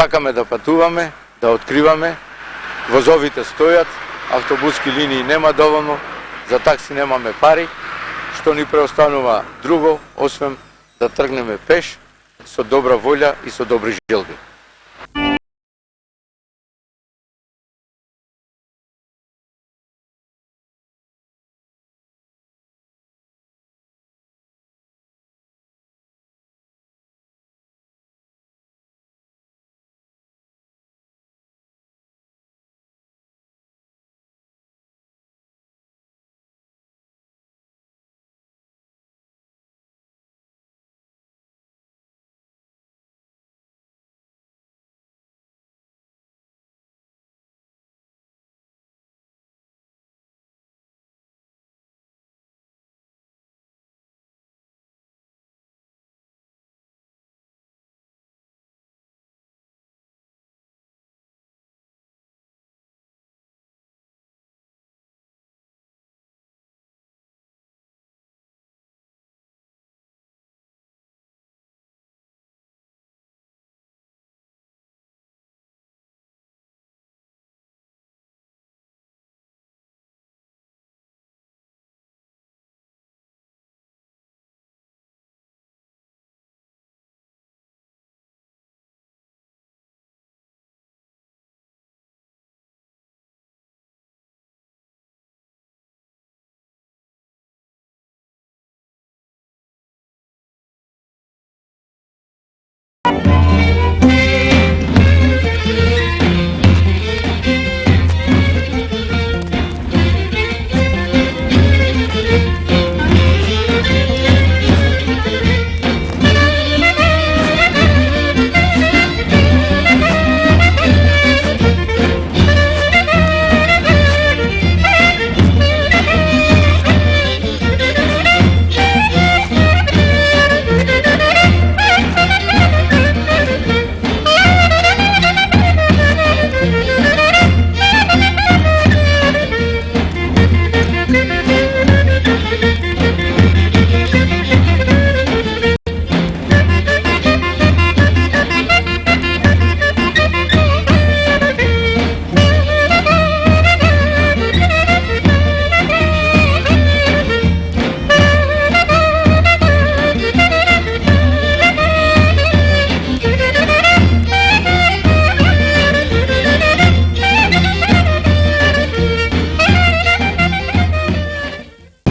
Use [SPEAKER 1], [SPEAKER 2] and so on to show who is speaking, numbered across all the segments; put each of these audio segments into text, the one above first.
[SPEAKER 1] Сакаме да патуваме, да откриваме, возовите стојат, автобуски линии нема доволно, за такси немаме пари, што ни преостанува друго, освен да тргнеме пеш, со добра волја и со добри желби.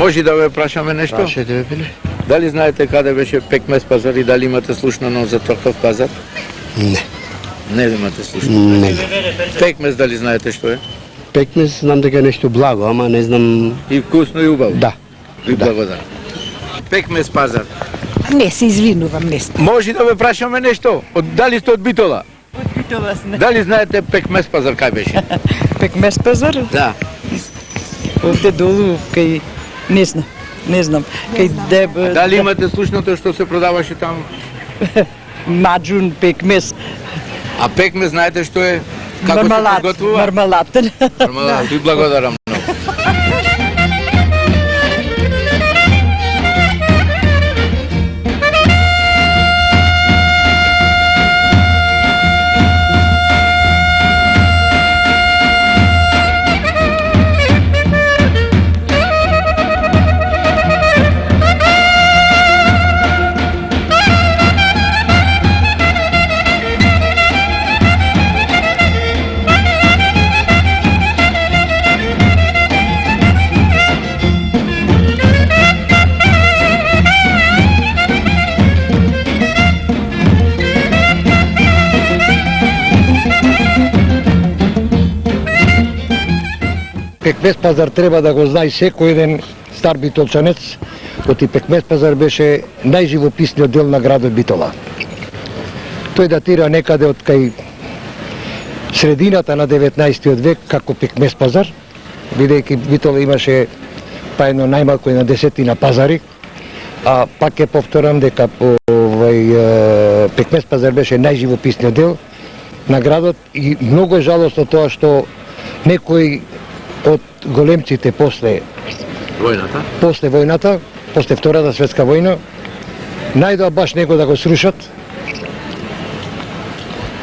[SPEAKER 1] Може да ве прашаме нешто?
[SPEAKER 2] Прашајте ве биле?
[SPEAKER 1] Дали знаете каде беше Пекмес пазар и дали имате слушнано за таков пазар?
[SPEAKER 2] Не.
[SPEAKER 1] Не имате слушнано?
[SPEAKER 2] Не.
[SPEAKER 1] Пекмес дали знаете што е?
[SPEAKER 2] Пекмес знам дека е нешто благо, ама не знам...
[SPEAKER 1] И вкусно и убаво?
[SPEAKER 2] Да.
[SPEAKER 1] И благодарам. Пекмес пазар.
[SPEAKER 3] Не, се извинувам, не сте.
[SPEAKER 1] Може да ве прашаме нешто? Дали сте од Битола?
[SPEAKER 3] Од Битола сме.
[SPEAKER 1] Дали знаете Пекмес пазар кај беше?
[SPEAKER 3] Пекмес пазар?
[SPEAKER 1] Да.
[SPEAKER 3] Овде долу, кај... Не знам. Кај Деб...
[SPEAKER 1] Дали имате слушното што се продаваше таму?
[SPEAKER 3] Маджун, пекмес.
[SPEAKER 1] А пекмес знаете што е? Како се
[SPEAKER 3] Мармалад.
[SPEAKER 1] приготвува?
[SPEAKER 3] Мармалад.
[SPEAKER 1] Мармалад. Ви благодарам многу.
[SPEAKER 4] Пекмес пазар треба да го знае секој еден стар битолчанец, оти Пекмес пазар беше најживописниот дел на градот Битола. Тој датира некаде од кај средината на 19 век како Пекмес пазар, бидејќи Битола имаше па едно најмалку на 10 пазари, а пак ќе повторам дека Пекмес пазар беше најживописниот дел на градот и многу е жалосно тоа што некои од големците после војната, после Втората светска војна, најдоа баш него да го срушат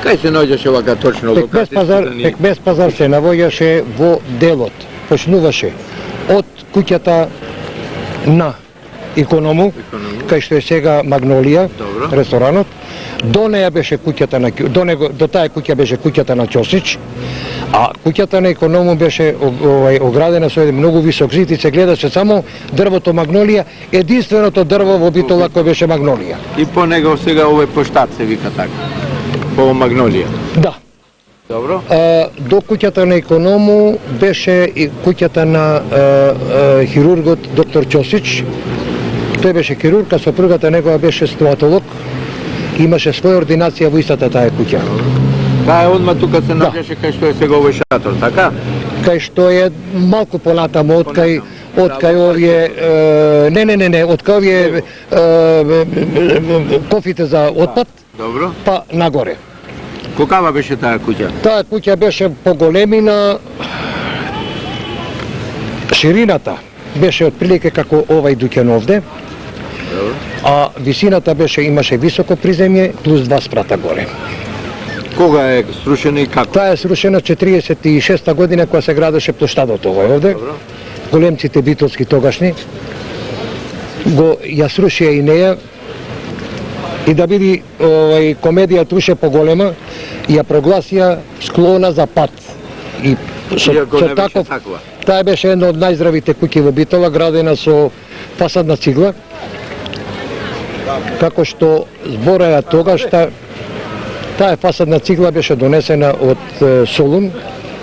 [SPEAKER 1] Кај се наоѓаше вака точно локација?
[SPEAKER 4] Пекмес пазар се наоѓаше во делот. Почнуваше од куќата на Иконому, кај што е сега Магнолија,
[SPEAKER 1] Добро.
[SPEAKER 4] ресторанот. До неја беше куќата на до таа куќа беше куќата на Ќосич, а куќата на Иконому беше оградена со еден многу висок зид и се гледаше само дрвото Магнолија, единственото дрво во Битола кој беше Магнолија.
[SPEAKER 1] И по него сега овој поштат се вика така. По Магнолија.
[SPEAKER 4] Да.
[SPEAKER 1] Добро.
[SPEAKER 4] До куќата на Иконому беше и куќата на хирургот доктор Ќосич. Тој беше хирург, а сопругата негова беше стоматолог. Имаше своја ординација во истата таа куќа.
[SPEAKER 1] Таа е одма тука се наоѓаше кај што е сега овој шатор, така?
[SPEAKER 4] Кај што е малку понатаму од кај овие не, од кај овие кофите за отпад,
[SPEAKER 1] Добро.
[SPEAKER 4] па нагоре.
[SPEAKER 1] Колкава беше таа куќа?
[SPEAKER 4] Таа куќа беше поголемина, ширината беше отприлike како овај дуќан овде, а висината беше, имаше високо приземје плюс 2 спрата горе.
[SPEAKER 1] Кога е срушена и како?
[SPEAKER 4] Таа е срушена 46-та година кога се градеше плоштадот овој овде.
[SPEAKER 1] Добро.
[SPEAKER 4] Големците битолски тогашни го ја срушија и неја, и да биде комедија туше поголема, ја прогласија склона за пат. И
[SPEAKER 1] Иако не беше таква.
[SPEAKER 4] таа беше една од најздравите куќи во Битола, градена со фасадна цигла, како што збораја тогаш, таа фасадна цигла беше донесена од Солун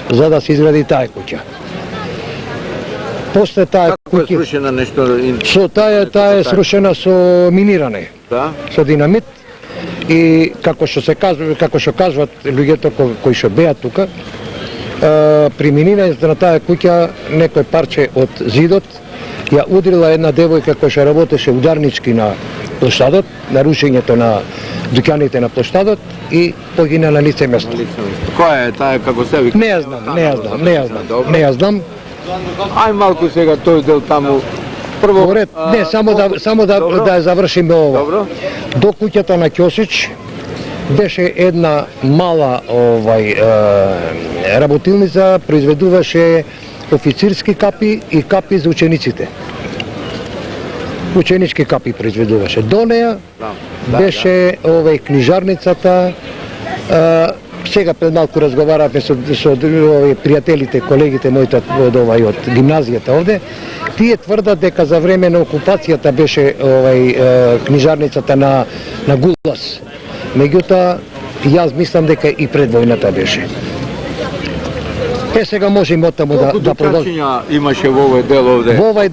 [SPEAKER 4] за да се изгради таа куќа. После таа
[SPEAKER 1] Како е
[SPEAKER 4] куќа
[SPEAKER 1] срушена нешто?
[SPEAKER 4] со таа е срушена со миниране,
[SPEAKER 1] Да.
[SPEAKER 4] со динамит, и како што кажуват луѓето кои што беа тука, при минирањето на таа куќа некој парче од зидот ја удрила една девојка која што работеше ударнички на плоштадот, на рушењето на дуќаните на плоштадот, и погина на лице место.
[SPEAKER 1] Која е таа, како се вика?
[SPEAKER 4] Не ја знам.
[SPEAKER 1] Ај малку сега тој дел таму. Прво,
[SPEAKER 4] Во ред, не, само да ја завршиме ова.
[SPEAKER 1] Добро.
[SPEAKER 4] До куќата на Ќосич беше една мала работилница, произведуваше официрски капи и капи за учениците. Ученички капи произведуваше. До неја беше книжарницата. Сега пред малку разговаравме со пријателите, колегите моите од гимназијата овде. Тие тврдат дека за време на окупацијата беше книжарницата на Гулас. Меѓутоа, јас мислам дека и пред војната беше. Сега можеме оттаму да продолжиме.
[SPEAKER 1] Колку имаше во овој дел овде?
[SPEAKER 4] Во овој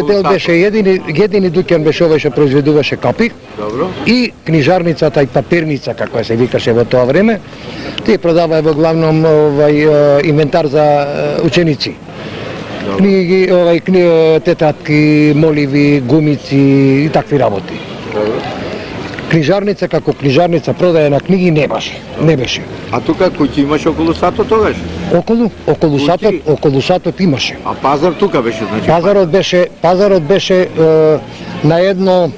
[SPEAKER 4] дел беше едини дуќан беше овој што произведуваше капи.
[SPEAKER 1] Добро.
[SPEAKER 4] И книжарницата и папирница, како се викаше во тоа време, тие продаваа во главном инвентар за ученици. Книги, тетатки, моливи, гумици и такви работи.
[SPEAKER 1] Добро.
[SPEAKER 4] Книжарница како книжарница продаја на книги не беше.
[SPEAKER 1] А тука куќи имаше околу сатот тогаш?
[SPEAKER 4] Околу сатот имаше.
[SPEAKER 1] А пазар тука беше, значи?
[SPEAKER 4] Пазарот беше на едно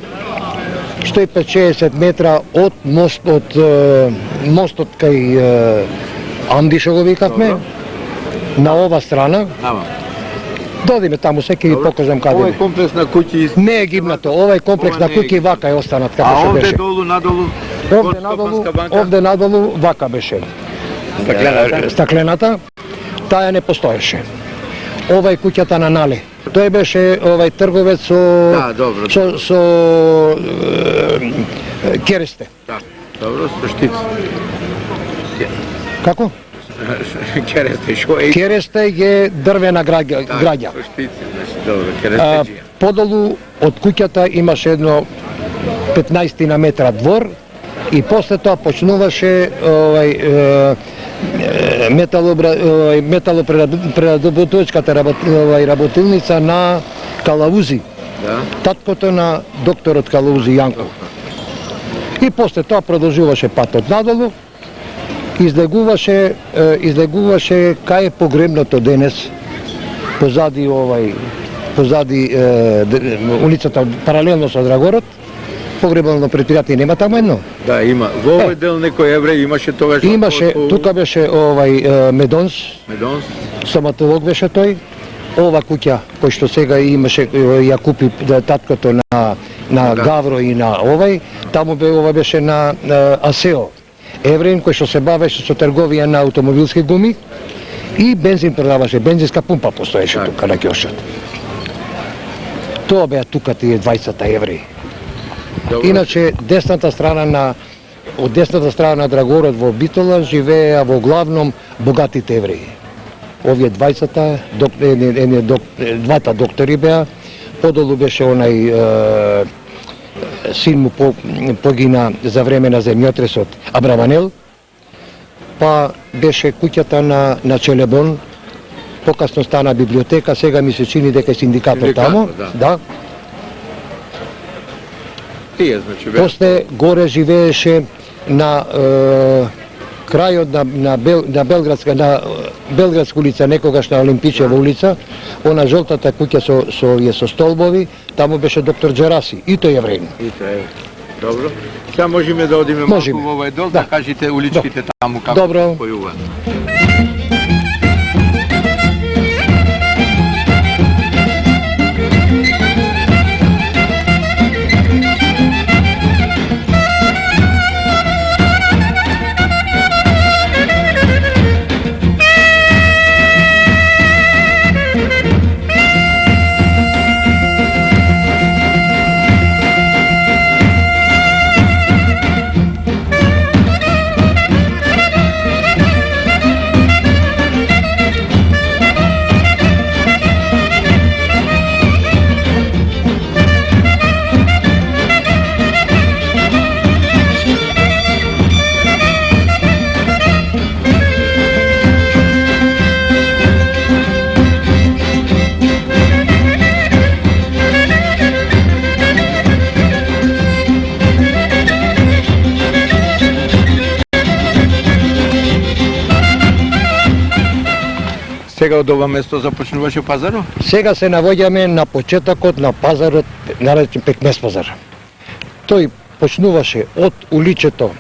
[SPEAKER 4] 150 метра од мостот кај Амдиша го викавме, на ова страна. Додиме таму, секи ви покажам каде.
[SPEAKER 1] Овој комплекс на куќи...
[SPEAKER 4] Не е гибнато, овој комплекс на куќи вака е останат како што беше.
[SPEAKER 1] А овде долу, надолу?
[SPEAKER 4] Овде надолу вака беше. Стаклената, таа не постоеше. Овај куќата на Нале. Тој беше трговец со кересте.
[SPEAKER 1] Да, добро, со штици.
[SPEAKER 4] Како?
[SPEAKER 1] Кересте, шо е?
[SPEAKER 4] Кересте е дрвена граѓа.
[SPEAKER 1] Со штици, значи, добро, керестеџија.
[SPEAKER 4] Подолу од куќата имаше едно 15 на метра двор и после тоа почнуваше металопреработувачката работилница на Калаузи.
[SPEAKER 1] Да.
[SPEAKER 4] Таткото на докторот Калаузи Јанко. И после тоа продолжуваше патот надолу, излегуваше кај е погребното денес, позади улицата паралелно со Драгород, погребално предпријатие нема таму едно.
[SPEAKER 1] Да, има. Во овој дел некој евреј имаше тогаш...
[SPEAKER 4] Имаше, тука беше Медонс,
[SPEAKER 1] Медонс.
[SPEAKER 4] стоматолог беше тој. Ова куќа кој што сега имаше ја купи таткото на Гавро и на овај, таму ова беше на Асео. Евреин кој што се бавеше со трговија на автомобилски гуми и бензин продаваше, бензинска пумпа постоеше тука на ќошот. Тоа беа тука тие 20 евреи. Иначе десната страна од десната страна на Драгород во Битола живееа во главном богатите евреи. Овие 20-та, двата доктори беа, подолу беше онај син му погина за време на земјотресот Абраманел, па беше куќата на Челебон, покасно стана библиотека, сега ми се чини дека е синдикатот таму. Да.
[SPEAKER 1] Тие, значи, беа.
[SPEAKER 4] После горе живееше на крајот на Белградска улица, некогаш на Олимпичева улица, она жолтата куќа со столбови, таму беше доктор Джераси, и тој евреин.
[SPEAKER 1] И тоа е. Добро. Сега можеме да одиме малку во овој дел, да кажете уличките таму како
[SPEAKER 4] Добро.
[SPEAKER 1] се спојуваат. Сега од ова место започнуваше пазарот?
[SPEAKER 4] Сега се наоѓаме на почетокот на пазарот, наречен Пекмес пазар. Тој почнуваше од уличето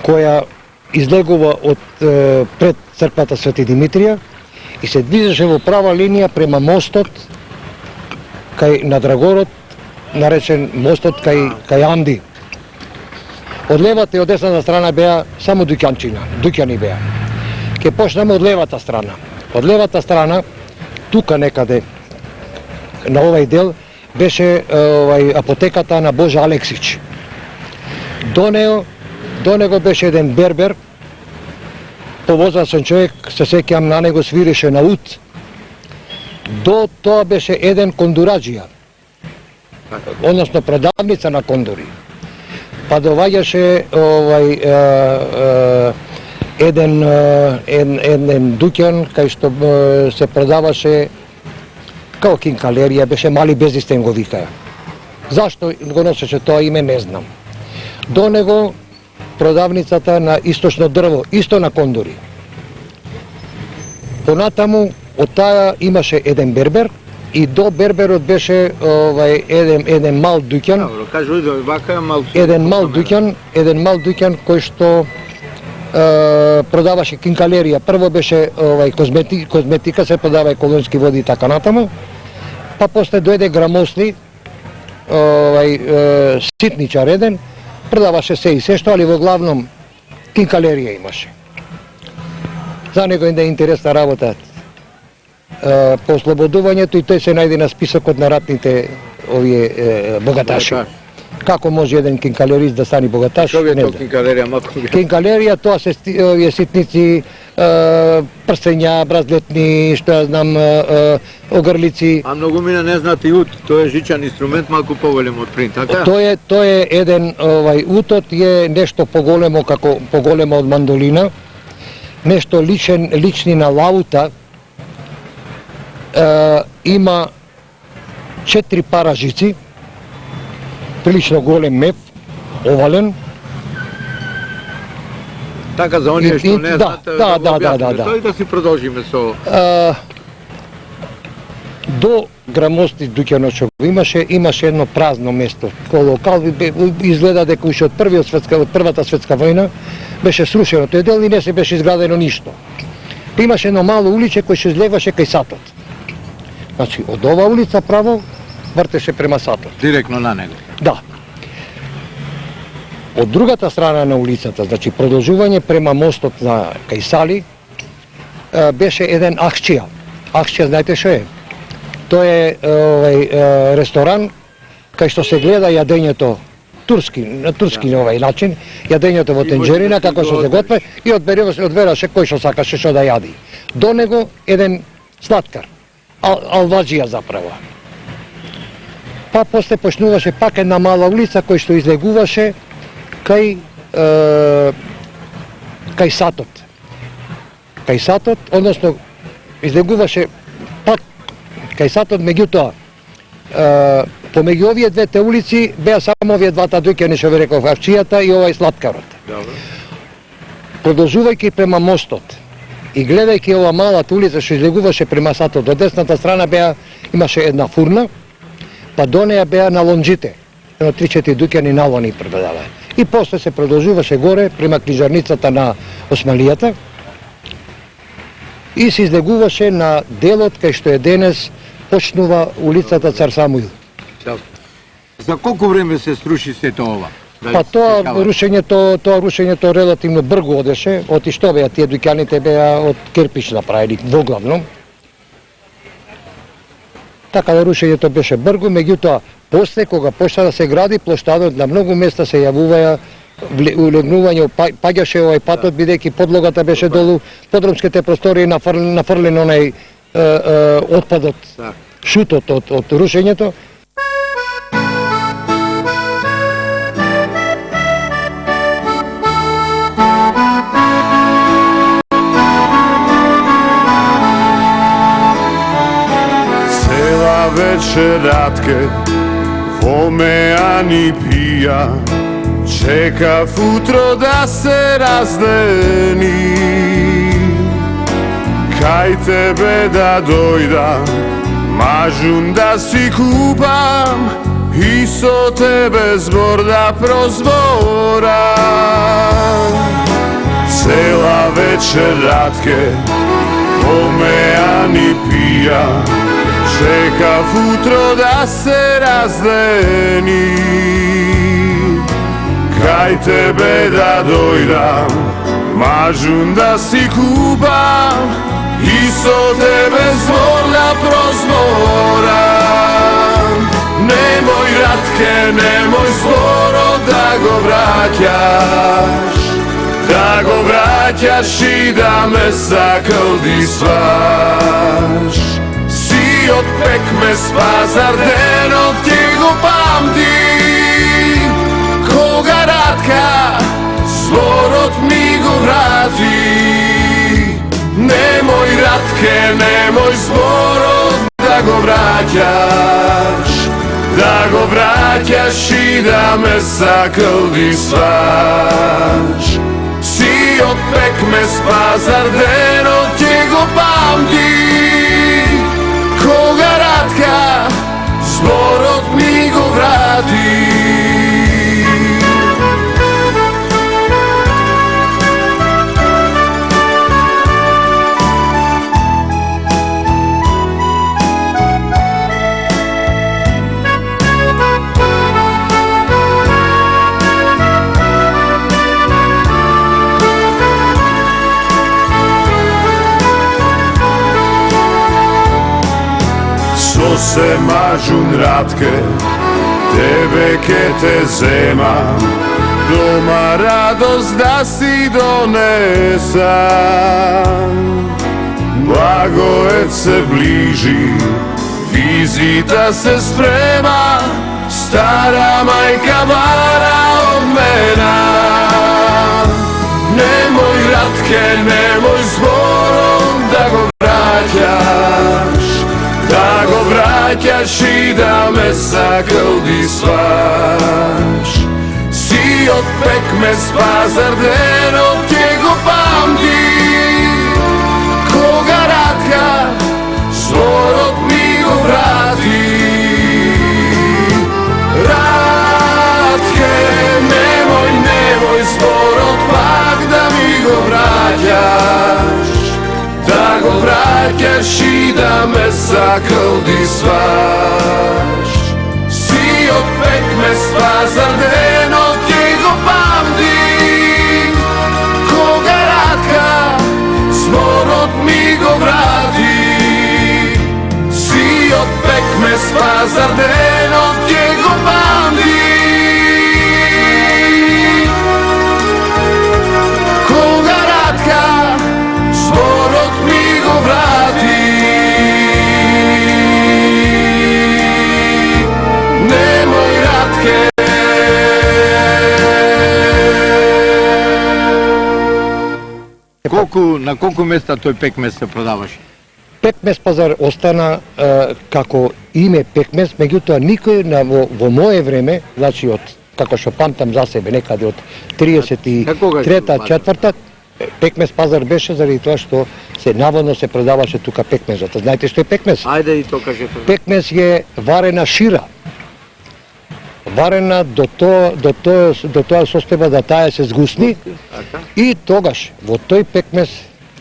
[SPEAKER 4] која излегува од пред црквата Свети Димитрија и се движеше во права линија према мостот кај на Драгород, наречен мостот кај Анди. Од левата и од десната страна беа само дуќани беа. Ке почнеме од левата страна. Од левата страна, тука некаде, на овај дел, беше апотеката на Божа Алексич. До него беше еден бербер, повозрасен човек, се сеќавам на него, свиреше на ут. До тоа беше еден кондураджија, односно продавница на кондури. Па доваѓаше еден дуќан кај што се продаваше као кинкалерија, беше Мали Безистен го викаја. Зашто го носеше тоа име, не знам. До него продавницата на источно дрво, исто на кондури. Понатаму од таа имаше еден бербер и до берберот беше еден мал дуќан.
[SPEAKER 1] Добро, кажувај вака малку.
[SPEAKER 4] Еден мал дуќан кој што продаваше кинкалерија. Прво беше козметика, се продава колонски води и така натаму. Па после дојде грамосли, ситничар еден, продаваше се и се што, али во главном кинкалерија имаше. За него е интересна работа. По ослободувањето и тој се најде на списокот на ратните овие богаташи. Како може еден кинкалерист да стане богаташ?
[SPEAKER 1] Што е тоа кинкалерија малку?
[SPEAKER 4] Кинкалерија тоа се овие ситници, прстења, бразлетни, што ја знам, огрлици.
[SPEAKER 1] А многу мина не знаат и ут, тоа е жичен инструмент малку поголем од принт, така?
[SPEAKER 4] Тоа е еден утот е нешто поголемо од мандолина, нешто лични на лаута. Има 4 пара жици, прилично голем меп, овален.
[SPEAKER 1] Така за оние што не знаат,
[SPEAKER 4] да.
[SPEAKER 1] Тој да си продолжиме со...
[SPEAKER 4] До Грамости Дуќаночок имаше едно празно место. Кој локал изгледа дека уште од првата светска војна беше срушено тој дел и не се беше изградено ништо. Имаше едно мало уличе кој се излегваше кај сатот. Значи, од ова улица право вртеше према сатот.
[SPEAKER 1] Директно на него.
[SPEAKER 4] Да. Од другата страна на улицата, значи продолжување према мостот на кај Сали, беше еден Ахчија. Ахчија, знаете што е? Тоа е ресторан кај што се гледа јадењето на турски начин, јадењето во тенџерина, како што се готве, и одбераше кој што сакаше што да јади. До него еден слаткар, алваджија заправо. Па после почнуваше пак една мала улица кој што излегуваше кај сатот. Кај сатот, односно излегуваше пак кај сатот, меѓутоа помеѓу овие двете улици беа само овие двата дуќани што ви реков, Авчијата и овај слаткарот. Продолжувајќи према мостот и гледајќи ова малата улица што излегуваше према сатот, од десната страна имаше една фурна, па до неја беа налонџите, едно 3-4 дуќани налони продаваа. И после се продолжуваше горе према книжарницата на Осмалијата и се излегуваше на делот кај што е денес почнува улицата Цар Самуил.
[SPEAKER 1] За колку време се струши сето ова?
[SPEAKER 4] Па тоа рушењето релативно брго одеше, оти што беа тие дуќаните беа од кирпич направени воглавно. Така да рушењето беше брго, меѓутоа после кога почна да се гради плоштадот, на многу места се јавуваја улегнување, паѓаше овај патот бидејќи подлогата беше долу, подромските простории нафрлен онај отпадот, шутот од рушењето.
[SPEAKER 5] Цела вечер Ратке во меа ни пија, чекав утро да се раздени, кај тебе да дојдам, мажун да си купам и со тебе збор да прозборам. Цела вечер Ратке во меа ни пија, чекав утро да се раздени, кај тебе да дојдам, мажун да си купам и со тебе збор да прозборам. Немој Ратке, немој зборот да го враќаш и да ме заколдисваш. Од пекмес пазар денот ќе го памти, кога Ратка зборот ми го врати. Немој Ратке, немој зборот да го враќаш и да ме заколдисваш. Си од пекмес пазар денот ќе го памти, кога Ратка зборот ми го врати. Се мажун Ратке, тебе ке те земам, дома радост да си донесам. Благоет се ближи, визита се спрема, стара мајка бара од мена. Немој Ратке, немој зборот да го враќаш, и да ме заколдисваш. Си од пекмес пазар денот ќе го памти, кога Ратка зборот ми го враќаш. знаеш и да ме закълдисваш. Си от пекмес пазарен, от го памтим. Кога Радка сморот ми го врати. Си от пекмес пазарен, от го памтим. Кога Радка сморот ми го врати. Немој Радке.
[SPEAKER 1] На колку места тој пекмес се продаваше?
[SPEAKER 4] Пекмес пазар остана како име пекмес, меѓутоа никој во мое време, значи од како што памтам за себе, некаде од 33-та, 4-та, пекмес пазар беше заради тоа што се наводно се продаваше тука пекмезот. Знаете што е пекмес?
[SPEAKER 1] Ајде и то кажете.
[SPEAKER 4] Пекмес е варена шира. Варена до тоа состојба да таа се згусни и тогаш во тој пекмес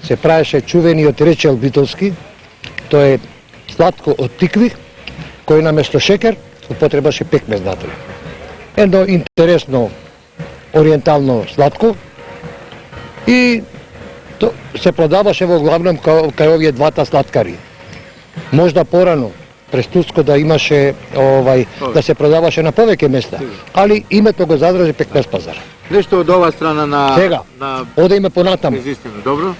[SPEAKER 4] се правеше чувениот речел битолски. Тоа е сладко од тикви, кој наместо шекер употребаше пекмес натре. Едно интересно ориентално сладко и се продаваше во главном кај овие двата сладкари. Можда порано през Турско да имаше да се продаваше на повеќе места, али името го задржи пекмес пазар.
[SPEAKER 1] Нешто од оваа страна на
[SPEAKER 4] Сега, одеме понатаму.
[SPEAKER 1] Резистивно, добро?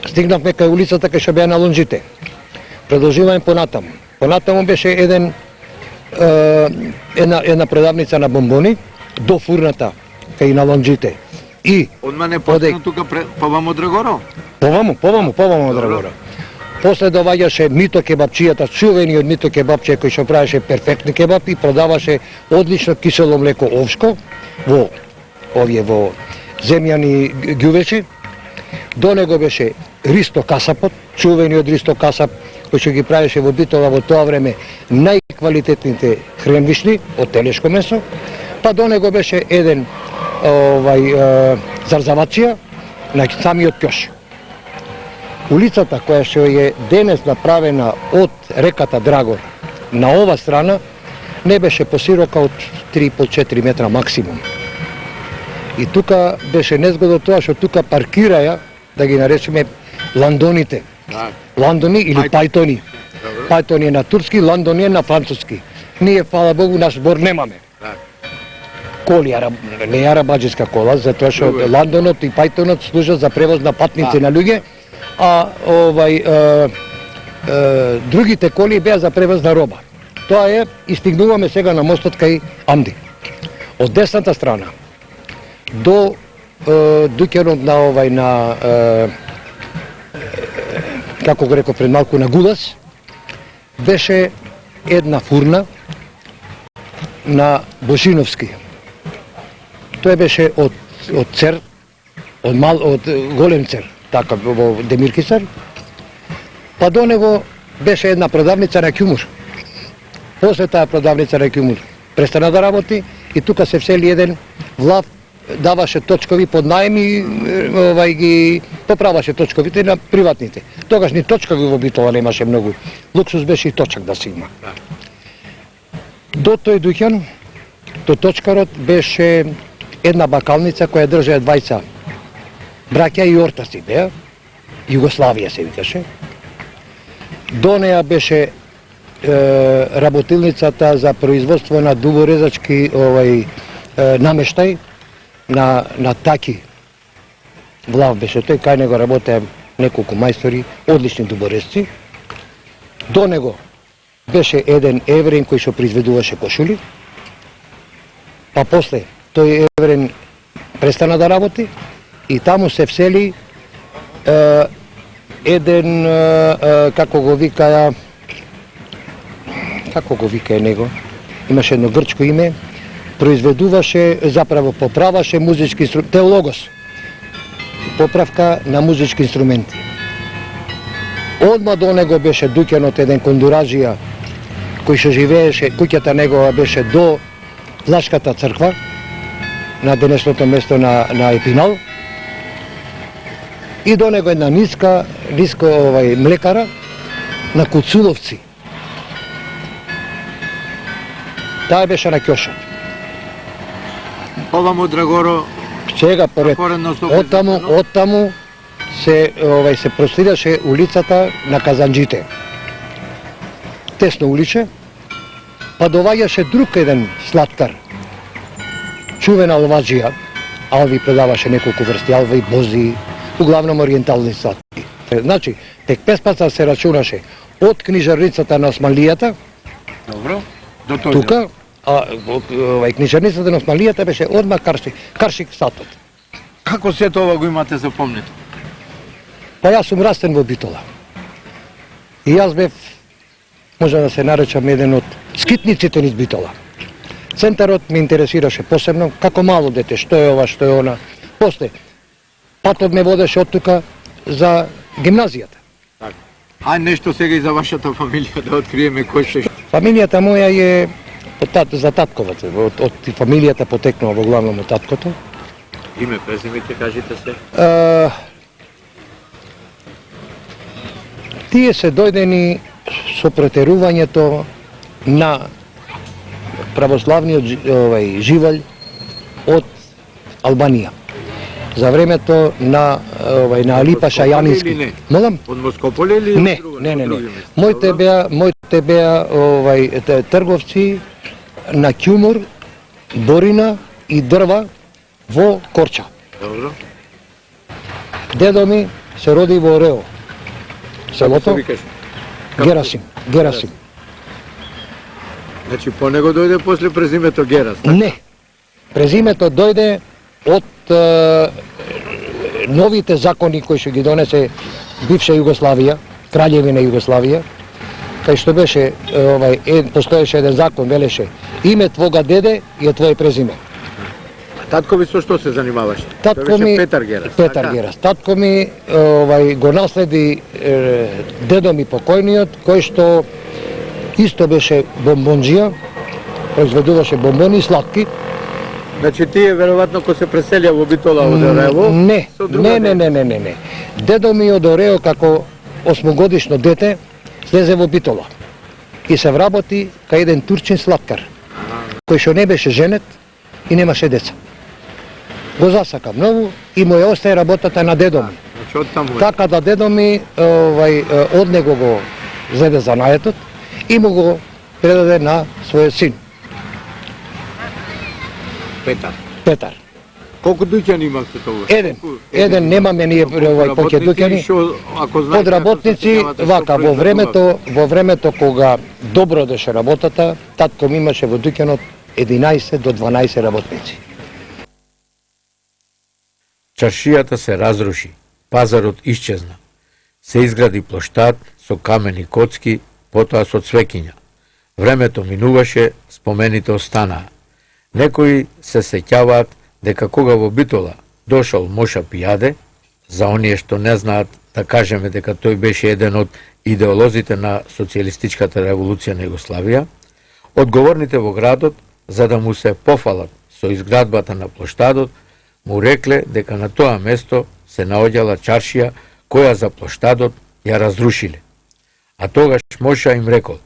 [SPEAKER 4] Стигнавме кај улицата кај што беа на лонџите. Продолжуваме понатаму. Понатаму беше една продавница на бомбони до фурната кај на лонџите. И
[SPEAKER 1] Одма не почна тука повамо Драгоро?
[SPEAKER 4] поваму од Драгора. После доаѓаше Мито кебапчијата, чувениот Мито кебапчија кој што правеше перфектни кебапи и продаваше одлично кисело млеко овшко во земјани ѓувечи. До него беше Ристо Касапот, чувениот Ристо Касап кој што ги правеше во Битола во тоа време најквалитетните хренвишни од телешко месо. Па до него беше еден зарзавачија на самиот ќош. Улицата која што е денес направена од реката Драгор на ова страна не беше посирока од 3,5-4 метра максимум. И тука беше незгодно тоа што тука паркираја, да ги наречеме ландоните. Ландони или пајтони. Пајтони е на турски, ландони е на француски. Ние, фала Богу, наш збор немаме. Коли, не е арабаџиска кола, затоа што ландонот и пајтонот служат за превоз на патници на луѓе, а другите коли беа за превоз на роба. Тоа е, и стигнуваме сега на мостот кај Амди. Од десната страна до дуќанот на како го реков пред малку, на Гудас, беше една фурна на Божиновски. Тој беше од цер, од голем цер, така во Демиркисар. Па до него беше една продавница на ќумур. После таа продавница на ќумур престана да работи и тука се всели еден влав, даваше точкови под наем и ги поправаше точковите на приватните. Тогаш ни точкови во Битола немаше многу. Луксус беше и точак да се има. До тој дуќан, до точкарот беше една бакалница која држеа двајца браќа и ортаси беа, Југославија се викаше. До неа беше работилницата за производство на дуборезачки намештај на таки. Влав беше тој, кај него работеа неколку мајстори, одлични дуборезци. До него беше еден евреин кој што произведуваше кошули. Па после тој евреин престана да работи и таму се всели еден, како го викаја него, имаше едно грчко име, произведуваше, заправо поправаше музички инструменти, теологос, поправка на музички инструменти. Одма до него беше дуќанот еден кондуражија, кој што живееше, куќата негова беше до Влашката црква, на денешното место на Епинал. И до него една ниско млекара, на Куцуловци. Таа беше на Кјошот.
[SPEAKER 1] Овамо Драгоро,
[SPEAKER 4] Сега поред
[SPEAKER 1] Коренно со
[SPEAKER 4] оттаму се простираше улицата на Казанџите. Тесно уличе, па доваѓаше друг еден слаткар. Чувен алваџија, алви продаваше неколку врсти, алви, бози, углавном ориентални сладки. Значи, пекмеспаца се рачунаше од книжарницата на Османлијата,
[SPEAKER 1] добро, до тој.
[SPEAKER 4] тука, книжарницата на Османлијата беше одма Каршик сатот.
[SPEAKER 1] Како се тоа го имате запомнето?
[SPEAKER 4] Па јас сум растен во Битола. И јас бев, може да се наречам, еден од скитниците низ Битола. Центарот ме интересираше посебно, како мало дете, што е ова, што е она. После, патот ме водеше од тука за гимназијата.
[SPEAKER 1] Ај нешто сега и за вашата фамилија да откриеме кој што.
[SPEAKER 4] Фамилијата моја е за татковата, од фамилијата потекнува во главном од таткото.
[SPEAKER 1] Име, презимете, кажете се.
[SPEAKER 4] Тие се дојдени со претерувањето на православниот живеј од Албанија. За времето на Али Паша Јанински. Молам?
[SPEAKER 1] Од Москополе или
[SPEAKER 4] Не. Моите беа трговци на ќумур, борина и дрва во Корча.
[SPEAKER 1] Добро.
[SPEAKER 4] Дедо ми се роди во Орео. Селото
[SPEAKER 1] викаш?
[SPEAKER 4] Герасим.
[SPEAKER 1] Значи по него дојде после презимето Герас.
[SPEAKER 4] Не. Презимето дојде од новите закони кои што ги донесе бивша Југославија, Краљевина Југославија, кај што беше постоеше еден закон, велеше име твога деде и твое презиме.
[SPEAKER 1] Татко ви со што се занимаваше?
[SPEAKER 4] Татко
[SPEAKER 1] Тој беше
[SPEAKER 4] ми
[SPEAKER 1] Петар Герас.
[SPEAKER 4] Петар
[SPEAKER 1] така?
[SPEAKER 4] Герас. Татко ми го наследи дедо ми покојниот, кој што исто беше бомбонџија, произведуваше бомбони и сладки.
[SPEAKER 1] Значи тие веројатно кога се преселија во Битола од Орево?
[SPEAKER 4] Не.
[SPEAKER 1] со друга
[SPEAKER 4] Не. Дедо ми од Орео како 8-годишно дете слезе во Битола и се вработи кај еден турчин сладкар, кој што не беше женет и немаше деца. Го засака многу и му ја остае работата на дедо ми.
[SPEAKER 1] Значи од таму.
[SPEAKER 4] Така да дедо ми од него го зеде занаетот и му го предаде на својот син, Петар.
[SPEAKER 1] Колку дуќани имавте тоа?
[SPEAKER 4] Еден немаме ние поќе дуќани. Подработници, вака, во времето кога добро деше работата, татко ми имаше во дуќанот 11 до 12 работници.
[SPEAKER 1] Чаршијата се разруши, пазарот исчезна. Се изгради плоштад со камени коцки, потоа со цвеќиња. Времето минуваше, спомените останаа. Некои се сеќаваат дека кога во Битола дошол Моша Пијаде, за оние што не знаат да кажеме дека тој беше еден од идеолозите на социјалистичката револуција на Југославија, одговорните во градот, за да му се пофалат со изградбата на плоштадот, му рекле дека на тоа место се наоѓала чаршија која за плоштадот ја разрушиле. А тогаш Моша им рекол: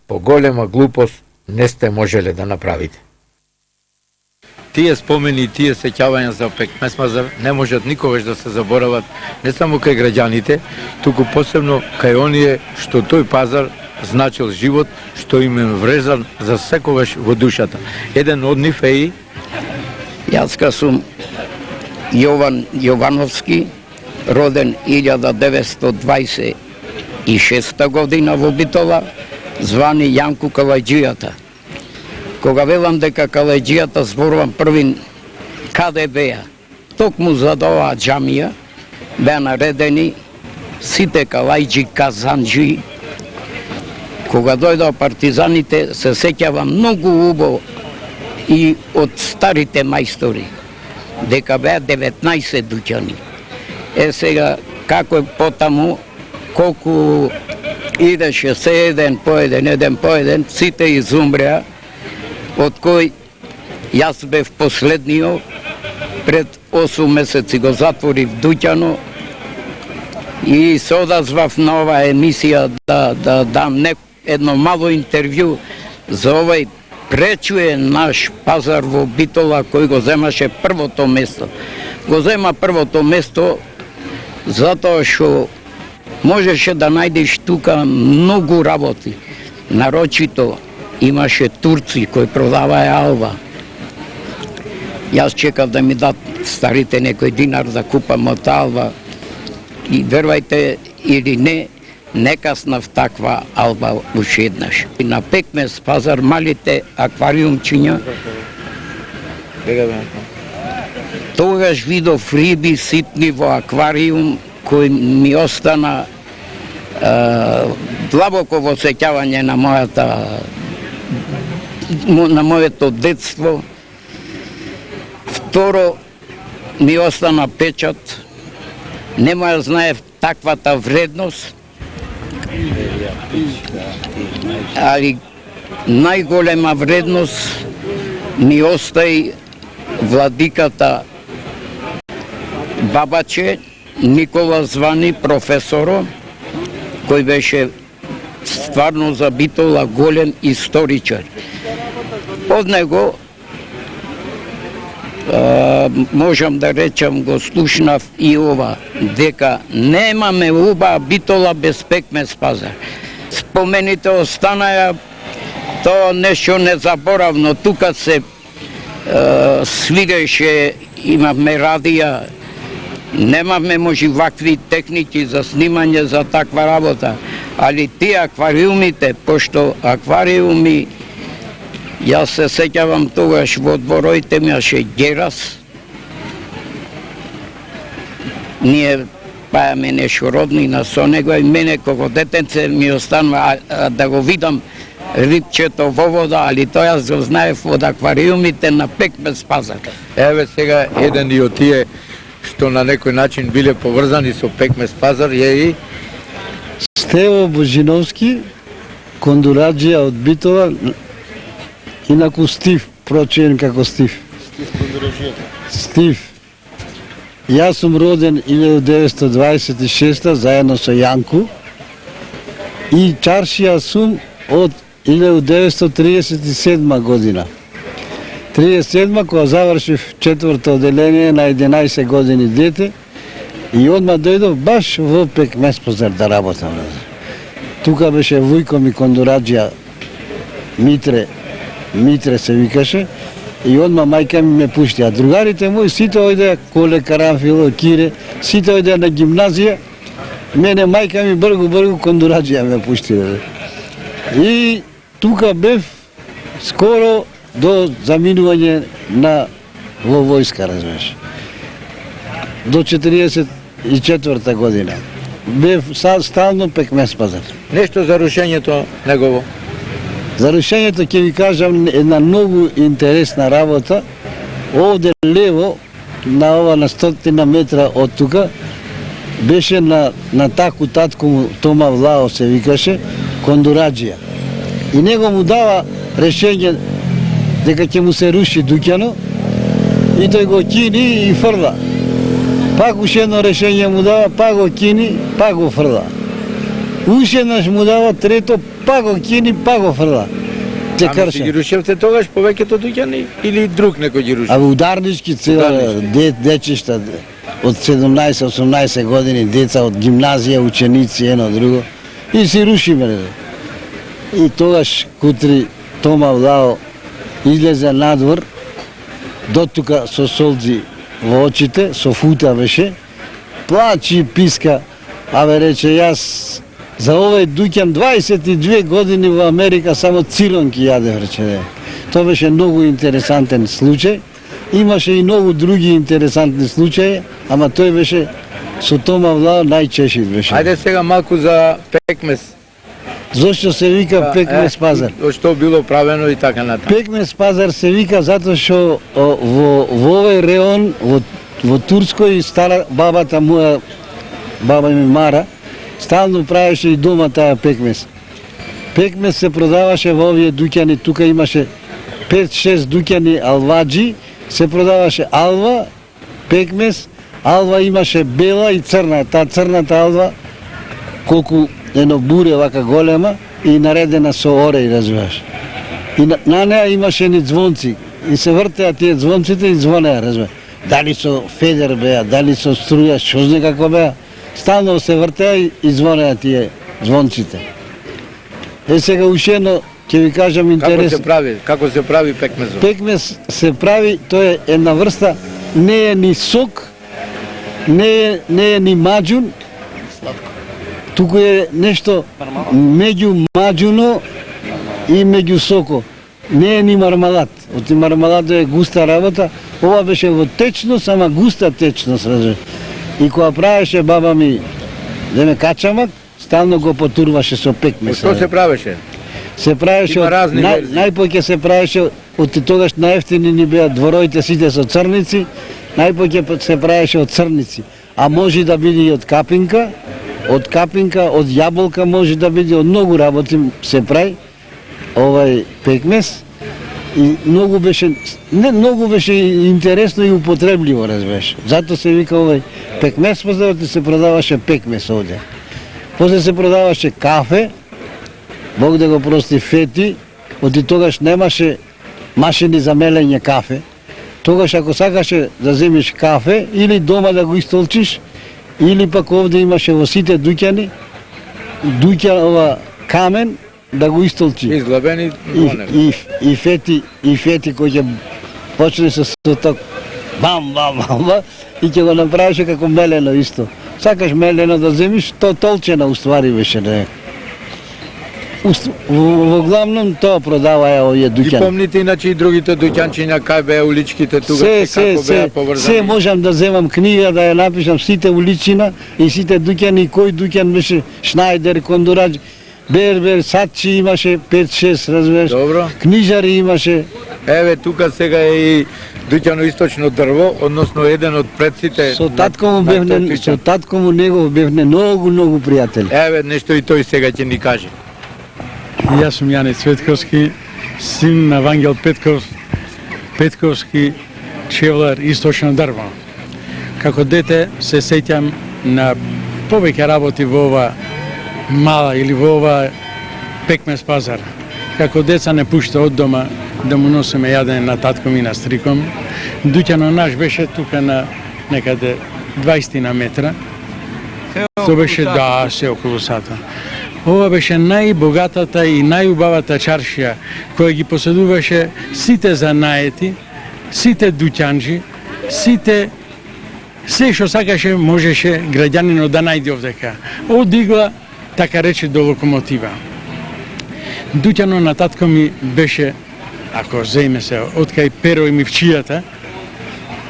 [SPEAKER 1] поголема глупост не сте можеле да направите. Тие спомени и тие сеќавања за пекмесмаза не можат никогаш да се заборават не само кај граѓаните, туку посебно кај оние што тој пазар значил живот, што им е врезан за секогаш во душата. Еден од нив е и
[SPEAKER 6] Јас сум Јован Јовановски, роден 1926 година во Битола, звани Јанку Калајџијата. Кога велам дека Калајџијата зборувам првин каде беа, токму за оваа џамија беа наредени сите калајџи казанџи. Кога дојдоа партизаните, се сеќава многу убаво и од старите мајстори, дека беа 19 дуќани. Сега, како е потаму, колку идеше се еден по еден, сите изумреа, од кој јас бев последниот, пред 8 месеци го затворив дуќано и се одазвав на оваа емисија да дам едно мало интервју за овој пречуе наш пазар во Битола кој го земаше првото место. Го зема првото место затоа што можеше да најдеш тука многу работи. Нарочито имаше турци кои продаваја алва. Јас чекав да ми дат старите некој динар да купам од алва и вервајте или не, не каснав таква алба уште еднаш. И на Пекмес пазар малите аквариумчиња, тогаш видов риби ситни во аквариум кој ми остана длабоко во сеќавање на моето детство. Второ, ми остана печат, нема ја знаев таквата вредност, али најголема вредност ми остаи владиката бабаче Никола Звани, професоро, кој беше стварно за Битола голем историчар. Од него можам да речам, го слушнав и ова, дека немаме убава Битола без Пекмес пазар. Спомените останаја, тоа нешто незаборавно, тука се свиреше, имавме радија, немавме може вакви техники за снимање за таква работа, али тие аквариумите, пошто аквариуми, јас се сеќавам тогаш во двороите имаше герас, ние пајаме нешто роднина со него и мене како детенце ми останува да го видам рибчето во вода, али тоа јас го знаев од аквариумите на Пекмес пазар.
[SPEAKER 1] Еве сега еден и од тие што на некој начин биле поврзани со Пекмес пазар е и
[SPEAKER 7] Стево Божиновски, кондураджија од Битола, инаку Стив, прочуен како Стив. Стив. Јас сум роден 1926 заедно со Јанку и чаршија сум од 1937 година. 37 кога завршив четврто оделение на 11 години дете и одма дојдов баш во Пекмес пазар да работам. Тука беше вујко ми кондураджија Митре се викаше и одма мајка ми ме пушти. А другарите мои сите ојдеа Коле Карамфило, Кире, сите ојдеа на гимназија. Мене мајка ми бргу кондураджија ме пушти. И тука бев скоро до заминување во војска, разбираш. До 44 година. Бев стално Пекмес пазар.
[SPEAKER 1] нешто за рушењето негово.
[SPEAKER 7] За рушењето ќе ви кажам една многу интересна работа. Овде лево, на ова на 100 метра од тука, беше на таку татко му Тома Влао се викаше, кондураджија. И него му дава решење дека ќе му се руши дуќано и тој го кини и фрла. Пак уште едно решење му дава, пак го кини, пак го фрла. Уште еднаш му дава трето, пак го кини, пак го фрла. Те
[SPEAKER 1] Ами си ги
[SPEAKER 7] крша.
[SPEAKER 1] рушевте тогаш повеќето дуќани или друг некој ги руши?
[SPEAKER 7] А ударнички цела дечишта од 17-18 години, деца од гимназија, ученици, едно друго. И си рушиме. И тогаш кутри Тома Влао излезе надвор, дотука со солзи во очите, со фута беше, плачи и писка, абе рече, јас за овој дуќан 22 години во Америка само цилонки јадев, рече. Тоа беше многу интересантен случај. Имаше и многу други интересантни случаи, ама тој беше со Тома Влао најчешит беше.
[SPEAKER 1] Ајде сега малку за Пекмес.
[SPEAKER 7] Зошто се вика Пекмес пазар?
[SPEAKER 1] Што било правено и така натаму.
[SPEAKER 7] Пекмес пазар се вика затоа што во овој реон, во Турској, стара бабата моја, баба ми Мара, стално правеше и дома таа пекмес. Пекмес се продаваше во овие дуќани, тука имаше 5-6 дуќани алваджи, се продаваше алва, пекмес, алва имаше бела и црна. Таа црната алва колку едно буре вака голема и наредена со ореј, разбираш. И на неа имаше ни звонци. И се вртеа тие звонците и звонеа, разбираш. Дали со федер беа, дали со струја, што знае како беа. Стално се вртеа и звонеа тие звонците. Сега уште едно ќе ви кажам интересно.
[SPEAKER 1] Како се прави пекмезот?
[SPEAKER 7] Пекмез се прави, тоа е една врста, не е ни сок, не е ни маџун, туку е нешто меѓу маџуно и меѓу соко. Не е ни мармалад. Оти мармаладо е густа работа, ова беше во течност, ама густа течност, разбираш. И кога правеше баба ми, деме качамак, стално го потурваше со пекмез.
[SPEAKER 1] Што се правеше?
[SPEAKER 7] Се правеше,
[SPEAKER 1] Има разни верзии.
[SPEAKER 7] најпоќе се правеше, од тогаш најефтини ни беа двороите сите со црници, најпоќе се правеше од црници. А може да биде и од капинка, од јаболка може да биде, од многу работи се прави овај пекмез. И многу беше интересно и употребливо, разбираш. Зато се вика овај пекмез, после се продаваше пекмез овде. После се продаваше кафе, Бог да го прости, фети, оти тогаш немаше машини за мелење кафе. Тогаш ако сакаше да земеш кафе, или дома да го истолчиш, или пак овде имаше во сите дуќани, ова камен да го истолчи.
[SPEAKER 1] Изглабени звоневи.
[SPEAKER 7] И фети кој ќе почне со ток бам, и ќе го направише како мелено исто. Сакаш мелено да земиш, то толчена уствари беше, не. Во главном тоа продаваја овие
[SPEAKER 1] Ги
[SPEAKER 7] дуќани.
[SPEAKER 1] помните иначе и другите дуќанчиња кај беа уличките тука, како беа поврзани?
[SPEAKER 7] Се можам да земам книга да ја напишам сите уличина и сите дуќани, кој дуќан беше Шнајдер, Кондураџ, Бербер, Сачи имаше 5-6, разбираш.
[SPEAKER 1] Добро.
[SPEAKER 7] Книжари имаше.
[SPEAKER 1] Еве тука сега е и дуќано источно дрво, односно еден од предците.
[SPEAKER 7] Со татко му негов бевне многу пријатели.
[SPEAKER 1] Еве нешто и тој сега ќе ни каже.
[SPEAKER 8] Јас сум Јане Цветковски, син на Вангел Петковски, чевлар Источно дрво. Како дете се сеќам на повеќе работи во ова мала или во ова пекмез пазар. Како деца не пушта од дома да му носиме јадење на татком и на стриком. Дуќано наш беше тука на некаде 20 на метра. Тоа беше, да, се околу сата. Ова беше најбогатата и најубавата чаршија која ги поседуваше сите занаети, сите дуќанџи, се што сакаше можеше граѓанинот да најде овдека. Од игла, така рече, до локомотива. Дуќано на татко ми беше, ако земе се, од кај Перо и Мивчијата,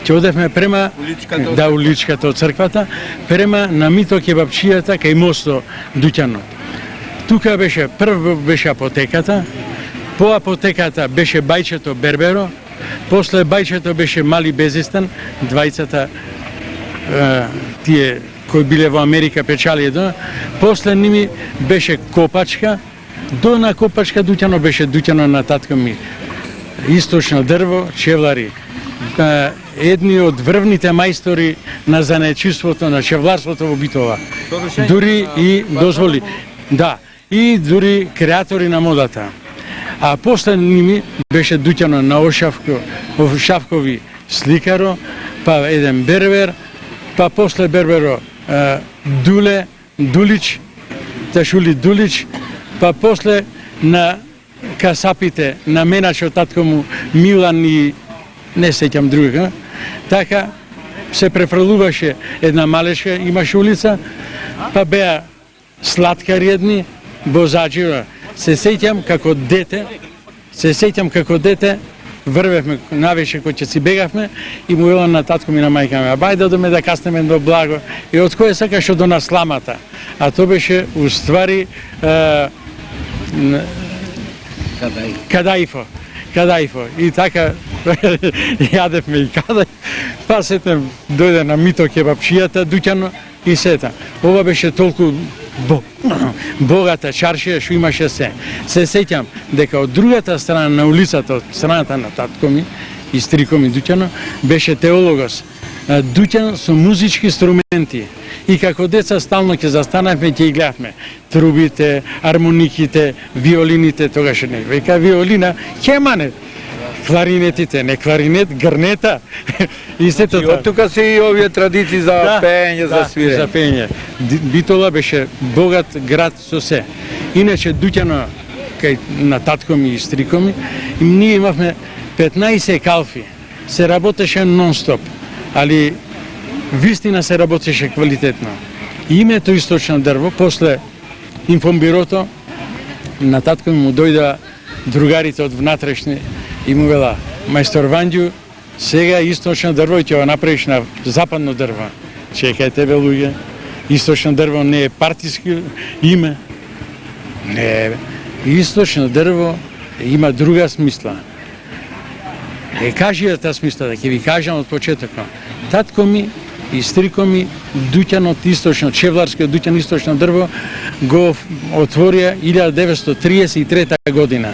[SPEAKER 8] ќе одевме према уличката од црквата, према на Мито кебапчијата кај мосто Дуќано. Тука беше, прво беше апотеката, по апотеката беше бајчето Берберо, после бајчето беше Мали Безистан, двајцата тие кои биле во Америка печали едно, после ними беше Копачка, до на Копачка Дуќано беше Дуќано на татко ми. Источно дрво, чевлари. Едни од врвните мајстори на занаетчиството, на чевларството во Битола. Дури и дозволи. Да, и дури креатори на модата. А после ними беше Дуќано на Ошавкови сликаро, па еден Бербер, па после Берберо Дулич, Ташули Дулич, па после на касапите, на меначот татко му Милан и не сеќам друга. Така се префрлуваше една малешка, имаше улица, па беа сладкари едни, бозаџива. Се сеќам како дете, врвевме навеше кој ќе си бегавме и му велам на татко ми на мајка ми, бајде доме да каснеме до благо. И од кој сакаше до нас сламата. А тоа беше уствари Кадаифо. И така јадевме и кадај. Па сетем дојде на Мито кебапчијата Дуќано и сета. Ова беше толку богата чаршија што имаше се. Се сеќам дека од другата страна на улицата, од страната на татко ми и стрико ми Дуќано, беше теологос дуќан со музички инструменти. И како деца стално ќе застанавме, ќе ги гледавме трубите, армониките, виолините, тогаш не. Века виолина, ќе мане. Кларинетите, не кларинет, грнета. И сето
[SPEAKER 1] И од тука се и овие традиции за пеење, за свирење.
[SPEAKER 8] За пеење. Битола беше богат град со се. Иначе дуќано кај на татко ми и стрико ми, и ние имавме 15 калфи. Се работеше нон-стоп, али вистина се работеше квалитетно. И името Источно дрво, после информбирото, на татко ми му дојда другарите од внатрешни и му вела, мајстор Ванѓу, сега Источно дрво ќе го направиш на западно дрво. Чекај тебе, луѓе, Источно дрво не е партиски име. Не, Источно дрво има друга смисла. Кажи таа смисла, да ќе ви кажам од почетокот. Татко ми и стрико ми дуќанот Источно, чевларскиот дуќан Источно дрво го отворија 1933 година.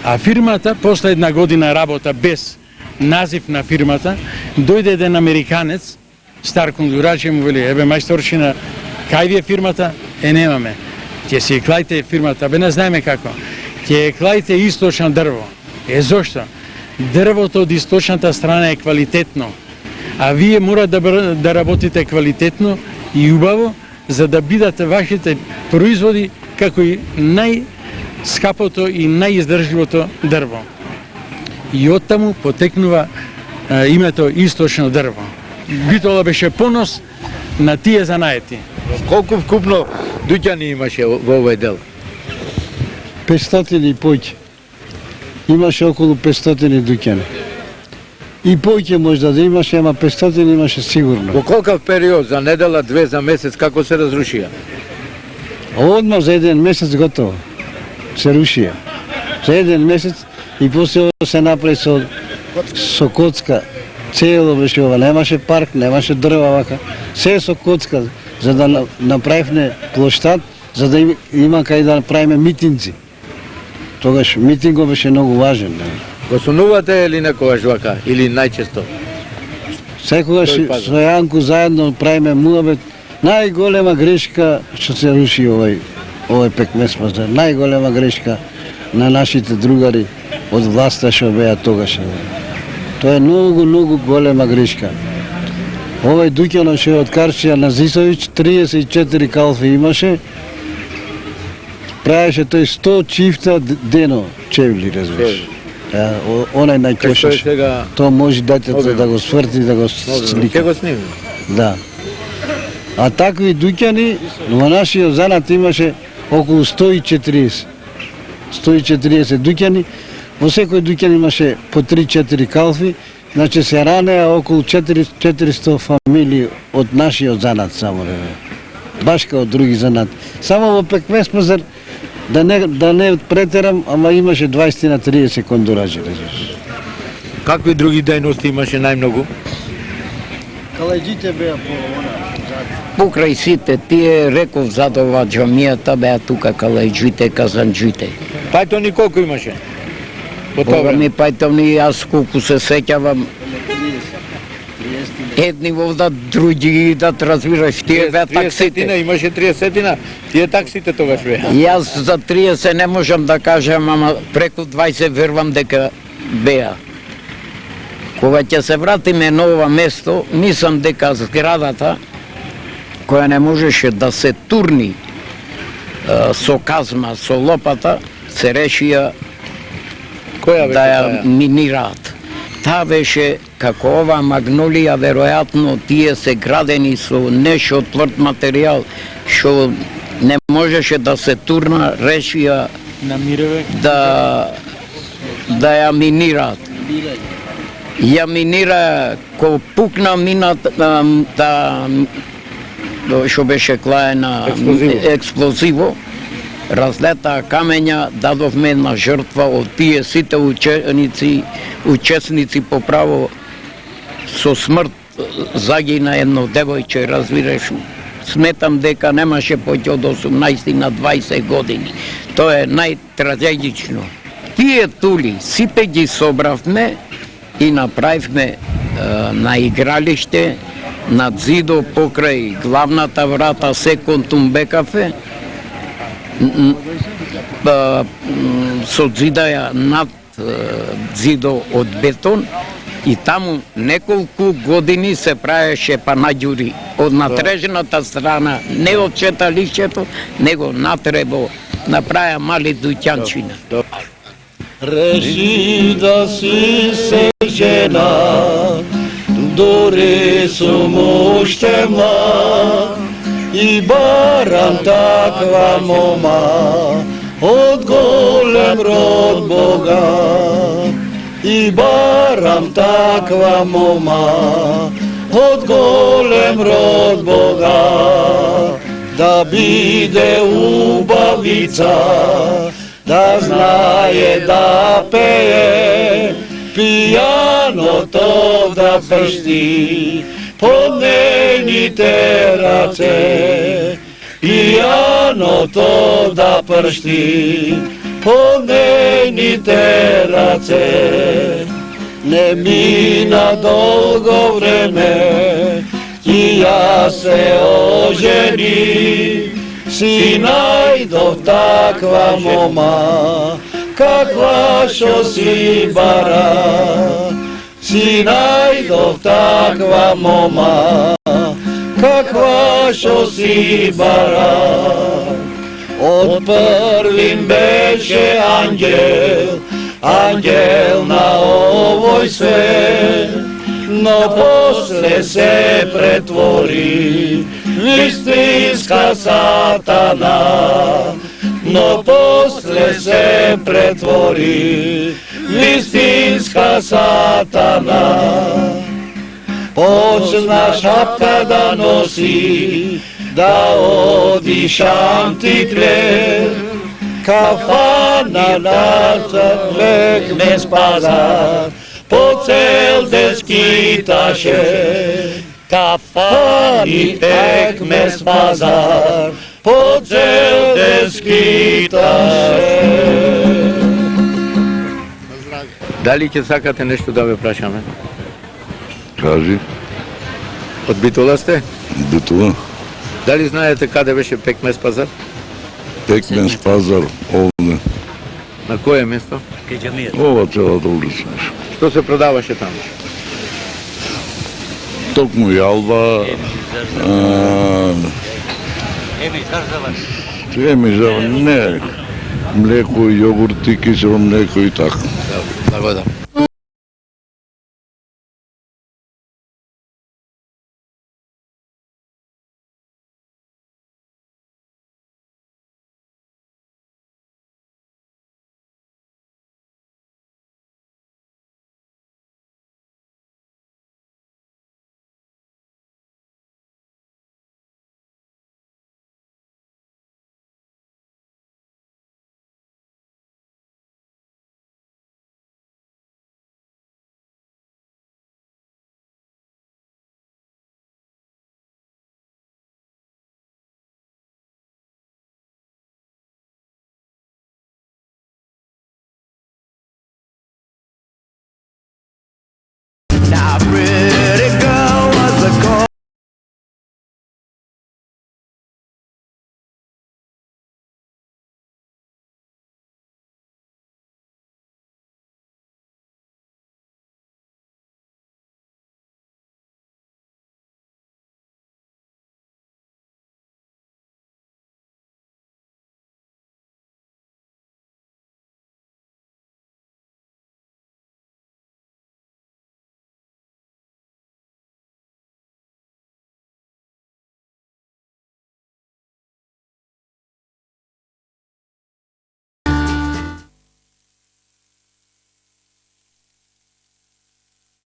[SPEAKER 8] А фирмата, после една година работа без назив на фирмата, дојде еден американец, стар кондурач, и му вели, ебе мајсторчина, кај ви е фирмата? Немаме. Ќе си клајте фирмата, бе не знаеме како. Ќе клајте Источно дрво. Зошто? Дрвото од источната страна е квалитетно, а вие мора да работите квалитетно и убаво, за да бидат вашите производи како и најскапото и најиздржливото дрво. И оттаму потекнува името Источно дрво. Битола беше понос на тие занаети.
[SPEAKER 1] Колку вкупно дуќани имаше во овој дел?
[SPEAKER 7] 500 и поќе. Имаше околу 500 дуќани. И поќе можда да имаше, ама 500 имаше сигурно.
[SPEAKER 1] Во колкав период, за недела, две, за месец, како се разрушија?
[SPEAKER 7] Одма за еден месец готово. Се рушија. За еден месец и после ова се направи со коцка. Цело беше ова. Немаше парк, немаше дрва вака. Се со коцка, за да направивме плоштад, за да има кај да направиме митинци. Тогаш митингот беше многу важен.
[SPEAKER 1] Го сонувате или некогаш вака, или најчесто?
[SPEAKER 7] Секогаш со Јанко заедно правиме муабет. Најголема грешка што се руши овој пекмес пазар. Најголема грешка на нашите другари од власта што беа тогаш. Тоа е многу голема грешка. Овој дуќан што е од Карчија на Зисовиќ, 34 калфи имаше. Правеше тој 100 чифта дено чевли, разбираш. Онај најтешеш. Тоа може датето да го сврти, да го слика.
[SPEAKER 1] Ке го сними.
[SPEAKER 7] Да. А такви дуќани, во нашиот занат имаше околу 140. 140 дуќани. Во секој дуќан имаше по 3-4 калфи. Значи се ранеа околу 400 фамилии од нашиот занат само. Баш као други занат. Само во пекмес пазар, да не претерам, ама имаше 20 на 30 кондураджи.
[SPEAKER 1] Какви други дејности имаше најмногу?
[SPEAKER 7] Калајджите беа по
[SPEAKER 6] Покрај сите тие, реков зад ова џамијата, беа тука калајджите, казанџите.
[SPEAKER 1] Пајтони колку имаше? Во тоа
[SPEAKER 6] Бога
[SPEAKER 1] време?
[SPEAKER 6] ми пајтовни, јас колку се сеќавам, едни вовда, други да разбираш, тие беа
[SPEAKER 1] 30-тина,
[SPEAKER 6] таксите.
[SPEAKER 1] имаше 30-тина, тие таксите тогаш беа.
[SPEAKER 6] Јас за 30 не можам да кажам, ама преку 20 верувам дека беа. Кога ќе се вратиме на ова место, мислам дека зградата, која не можеше да се турни со казма, со лопата, се решија
[SPEAKER 1] Која беше
[SPEAKER 6] да ја
[SPEAKER 1] таа?
[SPEAKER 6] минираат. Таа беше како ова магнолија, веројатно тие се градени со нешто тврд материјал, што не можеше да се турна, решија
[SPEAKER 8] На Миреве.
[SPEAKER 6] да ја минираат. Ја минира, ко пукна мината, што беше клаена експлозиво, разлета камења, дадовме на жртва од тие сите учесници по право со смрт загина едно девојче, разбираш. Сметам дека немаше поќе од 18 на 20 години. Тоа е најтрагедично. Тие тули сите ги собравме и направивме на игралиште, над зидо покрај главната врата секонтум бекафе, со зидаја над зидо од бетон и таму неколку години се правеше панаѓури од натрежената страна, не од читалишето, него натребо направија мали дуќанчина.
[SPEAKER 7] Реши да си се жена, дори сум уште млад и барам таква мома од голем род богат. И барам таква мома од голем род богат, да биде убавица, да знае да пее, пијаното да пршти по нейните раце, пијаното да пршти по нейните раце. Не мина долго време и ја се ожени, си најдов таква мома, каква шо си бара. Си најдов таква мома, каква шо си бара. Од првим беше ангел, ангел на овој свет, но после се претвори вистинска сатана. Но после се претвори вистинска сатана. Почна шапка да носи, да оди Шантиклер, кафана на Пекмес пазар, по цел ден скиташе. Кафани Пекмес пазар, по цел ден скиташе.
[SPEAKER 1] Дали ќе сакате нешто да ве прашаме?
[SPEAKER 5] Кажи,
[SPEAKER 1] Од Битола сте?
[SPEAKER 5] Битола,
[SPEAKER 1] Дали знаете каде беше Пекмес пазар?
[SPEAKER 5] Пекмес пазар, овде,
[SPEAKER 1] На кое место?
[SPEAKER 5] ова целата улица.
[SPEAKER 1] Што се продаваше таму?
[SPEAKER 5] Токму јалба, не, млеко, јогурти, кисело млеко и така.
[SPEAKER 1] Благодарам.
[SPEAKER 9] Now,